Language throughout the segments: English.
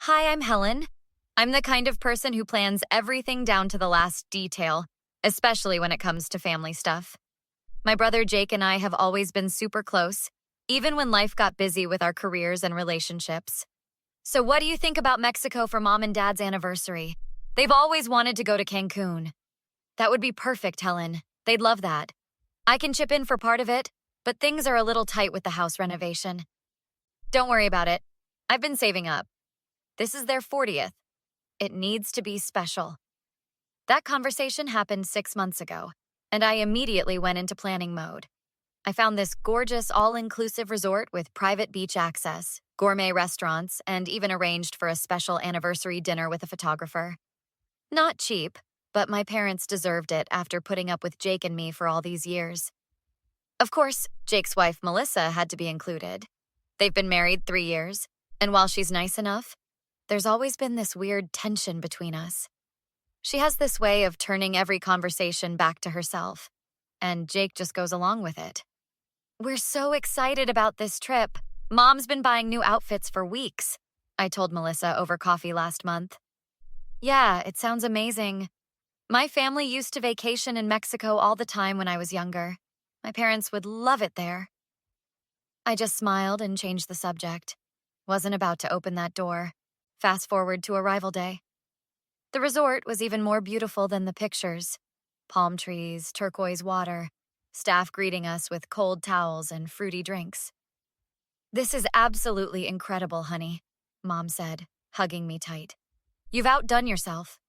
Hi, I'm Helen. I'm the kind of person who plans everything down to the last detail, especially when it comes to family stuff. My brother Jake and I have always been super close, even when life got busy with our careers and relationships. So, what do you think about Mexico for mom and dad's anniversary? They've always wanted to go to Cancun. That would be perfect, Helen. They'd love that. I can chip in for part of it, but things are a little tight with the house renovation. Don't worry about it. I've been saving up. This is their 40th. It needs to be special. That conversation happened 6 months ago, and I immediately went into planning mode. I found this gorgeous all-inclusive resort with private beach access, gourmet restaurants, and even arranged for a special anniversary dinner with a photographer. Not cheap, but my parents deserved it after putting up with Jake and me for all these years. Of course, Jake's wife, Melissa, had to be included. They've been married 3 years, and while she's nice enough, there's always been this weird tension between us. She has this way of turning every conversation back to herself, and Jake just goes along with it. We're so excited about this trip. Mom's been buying new outfits for weeks, I told Melissa over coffee last month. Yeah, it sounds amazing. My family used to vacation in Mexico all the time when I was younger. My parents would love it there. I just smiled and changed the subject. Wasn't about to open that door. Fast forward to arrival day. The resort was even more beautiful than the pictures. Palm trees, turquoise water, staff greeting us with cold towels and fruity drinks. This is absolutely incredible, honey, Mom said, hugging me tight. You've outdone yourself.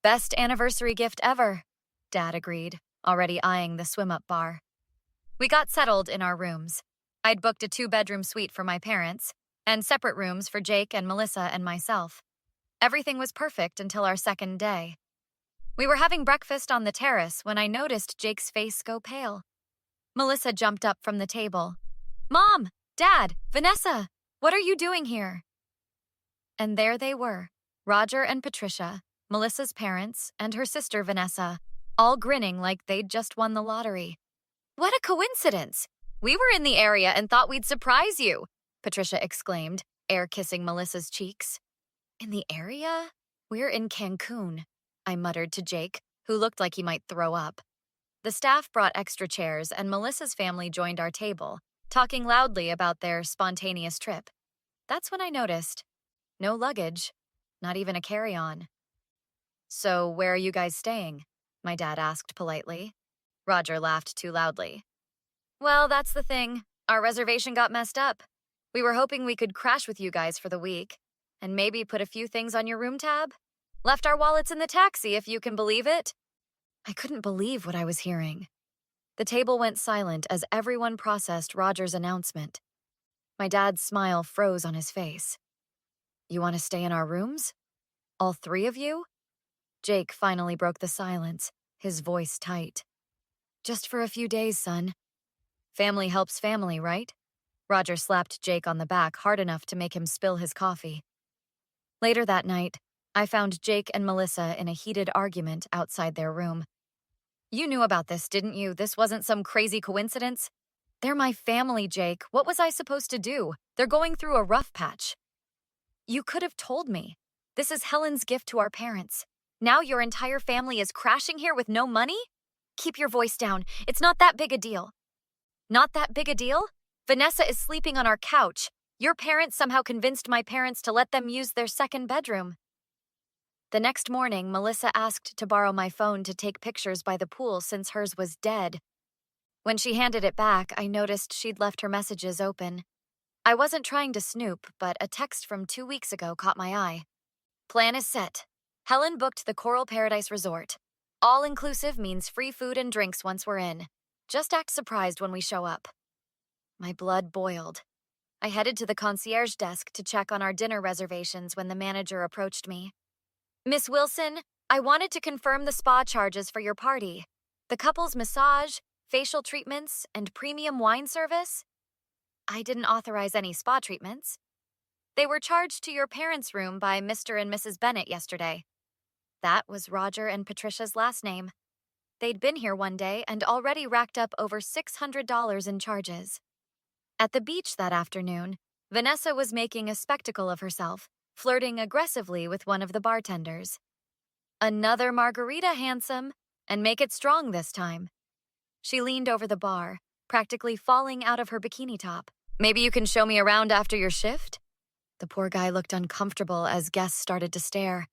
Best anniversary gift ever, Dad agreed, already eyeing the swim-up bar. We got settled in our rooms. I'd booked a 2-bedroom suite for my parents, and separate rooms for Jake and Melissa and myself. Everything was perfect until our second day. We were having breakfast on the terrace when I noticed Jake's face go pale. Melissa jumped up from the table. Mom! Dad! Vanessa! What are you doing here? And there they were, Roger and Patricia, Melissa's parents, and her sister Vanessa, all grinning like they'd just won the lottery. What a coincidence! We were in the area and thought we'd surprise you, Patricia exclaimed, air-kissing Melissa's cheeks. In the area? We're in Cancun, I muttered to Jake, who looked like he might throw up. The staff brought extra chairs and Melissa's family joined our table, talking loudly about their spontaneous trip. That's when I noticed. No luggage, not even a carry-on. So where are you guys staying? My dad asked politely. Roger laughed too loudly. Well, that's the thing. Our reservation got messed up. We were hoping we could crash with you guys for the week, and maybe put a few things on your room tab. Left our wallets in the taxi, if you can believe it. I couldn't believe what I was hearing. The table went silent as everyone processed Roger's announcement. My dad's smile froze on his face. You want to stay in our rooms? All 3 of you? Jake finally broke the silence, his voice tight. Just for a few days, son. Family helps family, right? Roger slapped Jake on the back hard enough to make him spill his coffee. Later that night, I found Jake and Melissa in a heated argument outside their room. You knew about this, didn't you? This wasn't some crazy coincidence? They're my family, Jake. What was I supposed to do? They're going through a rough patch. You could have told me. This is Helen's gift to our parents. Now your entire family is crashing here with no money? Keep your voice down. It's not that big a deal. Not that big a deal? Vanessa is sleeping on our couch. Your parents somehow convinced my parents to let them use their second bedroom. The next morning, Melissa asked to borrow my phone to take pictures by the pool since hers was dead. When she handed it back, I noticed she'd left her messages open. I wasn't trying to snoop, but a text from 2 weeks ago caught my eye. Plan is set. Helen booked the Coral Paradise Resort. All-inclusive means free food and drinks once we're in. Just act surprised when we show up. My blood boiled. I headed to the concierge desk to check on our dinner reservations when the manager approached me. Miss Wilson, I wanted to confirm the spa charges for your party. The couple's massage, facial treatments, and premium wine service? I didn't authorize any spa treatments. They were charged to your parents' room by Mr. and Mrs. Bennett yesterday. That was Roger and Patricia's last name. They'd been here one day and already racked up over $600 in charges. At the beach that afternoon, Vanessa was making a spectacle of herself, flirting aggressively with one of the bartenders. "Another margarita, handsome, and make it strong this time." She leaned over the bar, practically falling out of her bikini top. "Maybe you can show me around after your shift?" The poor guy looked uncomfortable as guests started to stare.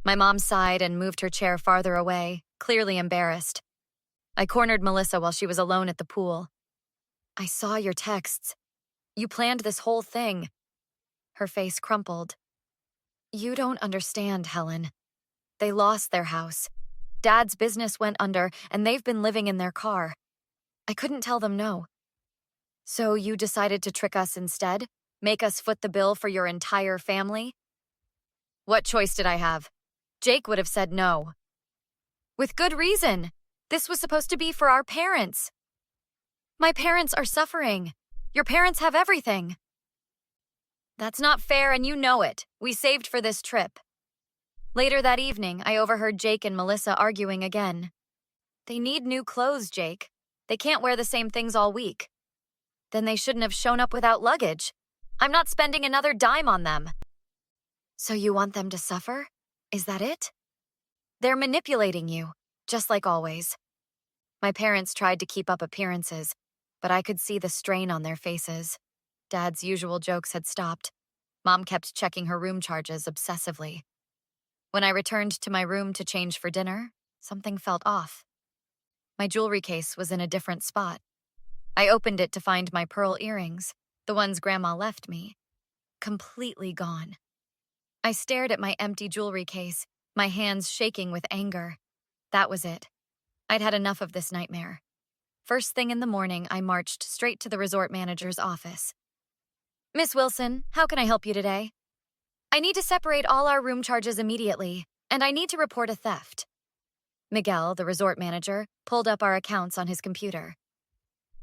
My mom sighed and moved her chair farther away, clearly embarrassed. I cornered Melissa while she was alone at the pool. "I saw your texts. You planned this whole thing." Her face crumpled. "You don't understand, Helen. They lost their house. Dad's business went under, and they've been living in their car. I couldn't tell them no. So you decided to trick us instead? Make us foot the bill for your entire family?" "What choice did I have? Jake would have said no." "With good reason. This was supposed to be for our parents. My parents are suffering. Your parents have everything." "That's not fair, and you know it. We saved for this trip." Later that evening, I overheard Jake and Melissa arguing again. "They need new clothes, Jake. They can't wear the same things all week." "Then they shouldn't have shown up without luggage. I'm not spending another dime on them." "So you want them to suffer? Is that it?" "They're manipulating you, just like always." My parents tried to keep up appearances, but I could see the strain on their faces. Dad's usual jokes had stopped. Mom kept checking her room charges obsessively. When I returned to my room to change for dinner, something felt off. My jewelry case was in a different spot. I opened it to find my pearl earrings, the ones Grandma left me, completely gone. I stared at my empty jewelry case, my hands shaking with anger. That was it. I'd had enough of this nightmare. First thing in the morning, I marched straight to the resort manager's office. "Miss Wilson, how can I help you today?" "I need to separate all our room charges immediately, and I need to report a theft." Miguel, the resort manager, pulled up our accounts on his computer.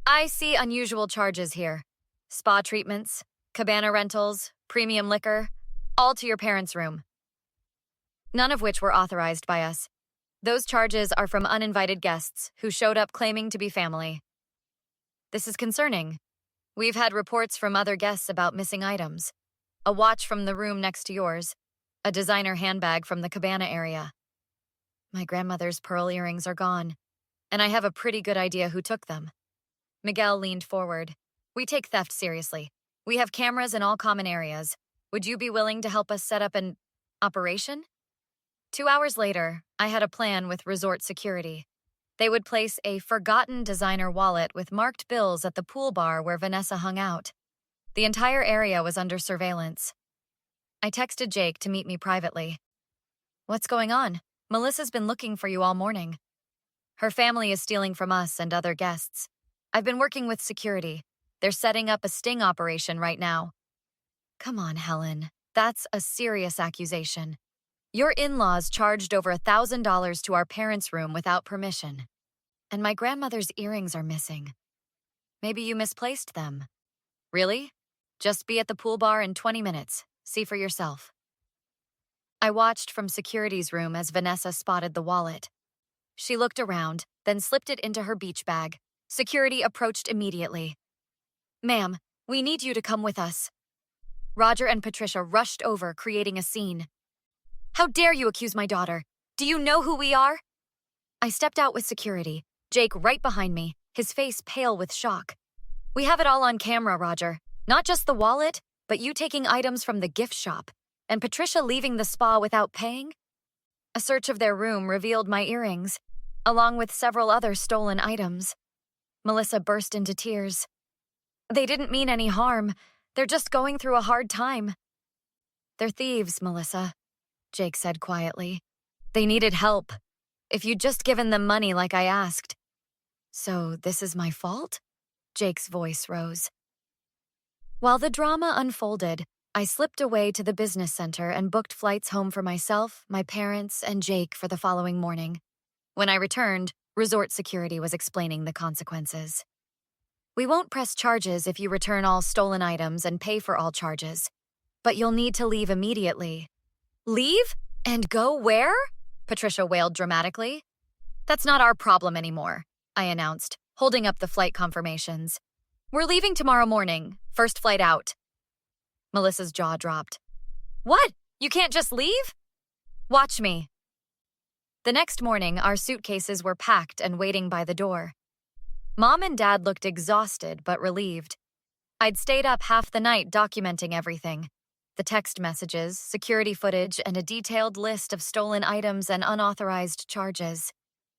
"I see unusual charges here. Spa treatments, cabana rentals, premium liquor, all to your parents' room. None of which were authorized by us. Those charges are from uninvited guests who showed up claiming to be family. This is concerning. We've had reports from other guests about missing items. A watch from the room next to yours, a designer handbag from the cabana area. My grandmother's pearl earrings are gone, and I have a pretty good idea who took them." Miguel leaned forward. "We take theft seriously. We have cameras in all common areas. Would you be willing to help us set up an operation?" 2 hours later, I had a plan with resort security. They would place a forgotten designer wallet with marked bills at the pool bar where Vanessa hung out. The entire area was under surveillance. I texted Jake to meet me privately. "What's going on? Melissa's been looking for you all morning." "Her family is stealing from us and other guests. I've been working with security. They're setting up a sting operation right now." "Come on, Helen. That's a serious accusation. Your in-laws charged over $1,000 to our parents' room without permission. And my grandmother's earrings are missing. Maybe you misplaced them." "Really? Just be at the pool bar in 20 minutes. See for yourself." I watched from security's room as Vanessa spotted the wallet. She looked around, then slipped it into her beach bag. Security approached immediately. "Ma'am, we need you to come with us." Roger and Patricia rushed over, creating a scene. "How dare you accuse my daughter? Do you know who we are?" I stepped out with security, Jake right behind me, his face pale with shock. "We have it all on camera, Roger. Not just the wallet, but you taking items from the gift shop, and Patricia leaving the spa without paying." A search of their room revealed my earrings, along with several other stolen items. Melissa burst into tears. "They didn't mean any harm. They're just going through a hard time." "They're thieves, Melissa," Jake said quietly. "They needed help. If you'd just given them money like I asked." "So this is my fault?" Jake's voice rose. While the drama unfolded, I slipped away to the business center and booked flights home for myself, my parents, and Jake for the following morning. When I returned, resort security was explaining the consequences. "We won't press charges if you return all stolen items and pay for all charges. But you'll need to leave immediately." "Leave? And go where?" Patricia wailed dramatically. "That's not our problem anymore," I announced, holding up the flight confirmations. "We're leaving tomorrow morning, first flight out." Melissa's jaw dropped. What? You can't just leave? Watch me. The next morning, our suitcases were packed and waiting by the door. Mom and Dad looked exhausted but relieved. I'd stayed up half the night documenting everything. The text messages, security footage, and a detailed list of stolen items and unauthorized charges.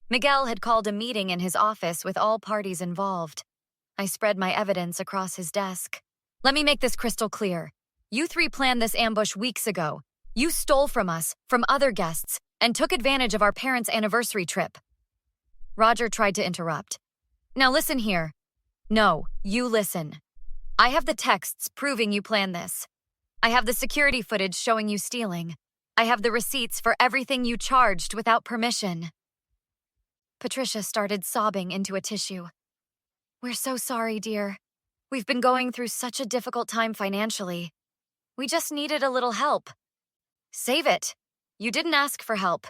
Miguel had called a meeting in his office with all parties involved. I spread my evidence across his desk. Let me make this crystal clear. You three planned this ambush weeks ago. You stole from us, from other guests, and took advantage of our parents' anniversary trip. Roger tried to interrupt. Now listen here. No, you listen. I have the texts proving you planned this. I have the security footage showing you stealing. I have the receipts for everything you charged without permission. Patricia started sobbing into a tissue. We're so sorry, dear. We've been going through such a difficult time financially. We just needed a little help. Save it. You didn't ask for help.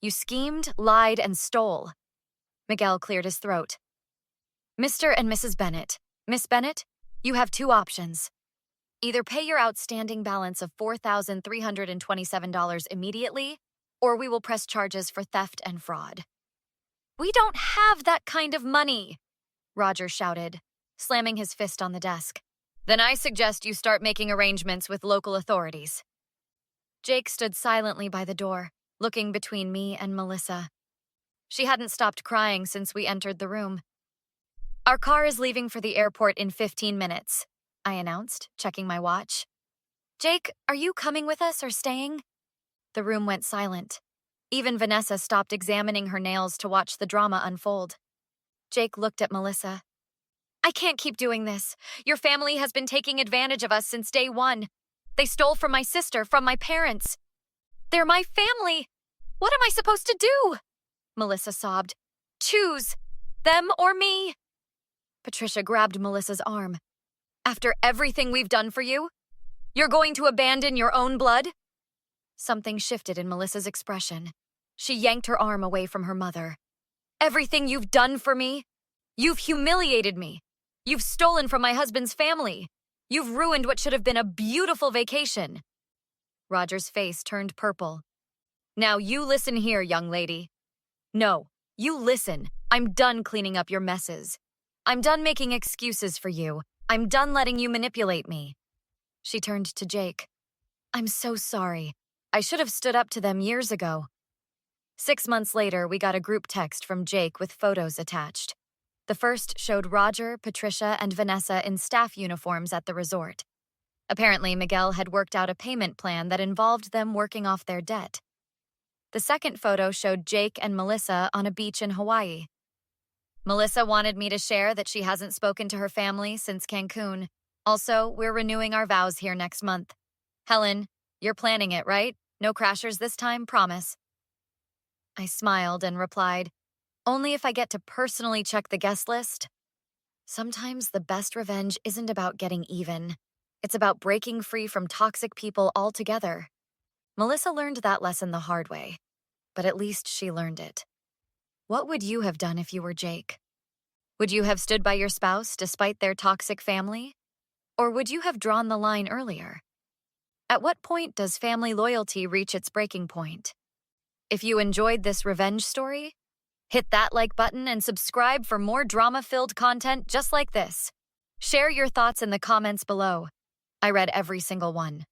You schemed, lied, and stole. Miguel cleared his throat. Mr. and Mrs. Bennett. Miss Bennett, you have two options. Either pay your outstanding balance of $4,327 immediately, or we will press charges for theft and fraud. We don't have that kind of money, Roger shouted, slamming his fist on the desk. Then I suggest you start making arrangements with local authorities. Jake stood silently by the door, looking between me and Melissa. She hadn't stopped crying since we entered the room. Our car is leaving for the airport in 15 minutes, I announced, checking my watch. Jake, are you coming with us or staying? The room went silent. Even Vanessa stopped examining her nails to watch the drama unfold. Jake looked at Melissa. I can't keep doing this. Your family has been taking advantage of us since day one. They stole from my sister, from my parents. They're my family. What am I supposed to do? Melissa sobbed. Choose, them or me. Patricia grabbed Melissa's arm. After everything we've done for you, you're going to abandon your own blood? Something shifted in Melissa's expression. She yanked her arm away from her mother. Everything you've done for me? You've humiliated me. You've stolen from my husband's family. You've ruined what should have been a beautiful vacation. Roger's face turned purple. Now you listen here, young lady. No, you listen. I'm done cleaning up your messes. I'm done making excuses for you. I'm done letting you manipulate me. She turned to Jake. I'm so sorry. I should have stood up to them years ago. 6 months later, we got a group text from Jake with photos attached. The first showed Roger, Patricia, and Vanessa in staff uniforms at the resort. Apparently, Miguel had worked out a payment plan that involved them working off their debt. The second photo showed Jake and Melissa on a beach in Hawaii. Melissa wanted me to share that she hasn't spoken to her family since Cancun. Also, we're renewing our vows here next month. Helen, you're planning it, right? No crashers this time, promise. I smiled and replied, only if I get to personally check the guest list. Sometimes the best revenge isn't about getting even. It's about breaking free from toxic people altogether. Melissa learned that lesson the hard way, but at least she learned it. What would you have done if you were Jake? Would you have stood by your spouse despite their toxic family? Or would you have drawn the line earlier? At what point does family loyalty reach its breaking point? If you enjoyed this revenge story, hit that like button and subscribe for more drama-filled content just like this. Share your thoughts in the comments below. I read every single one.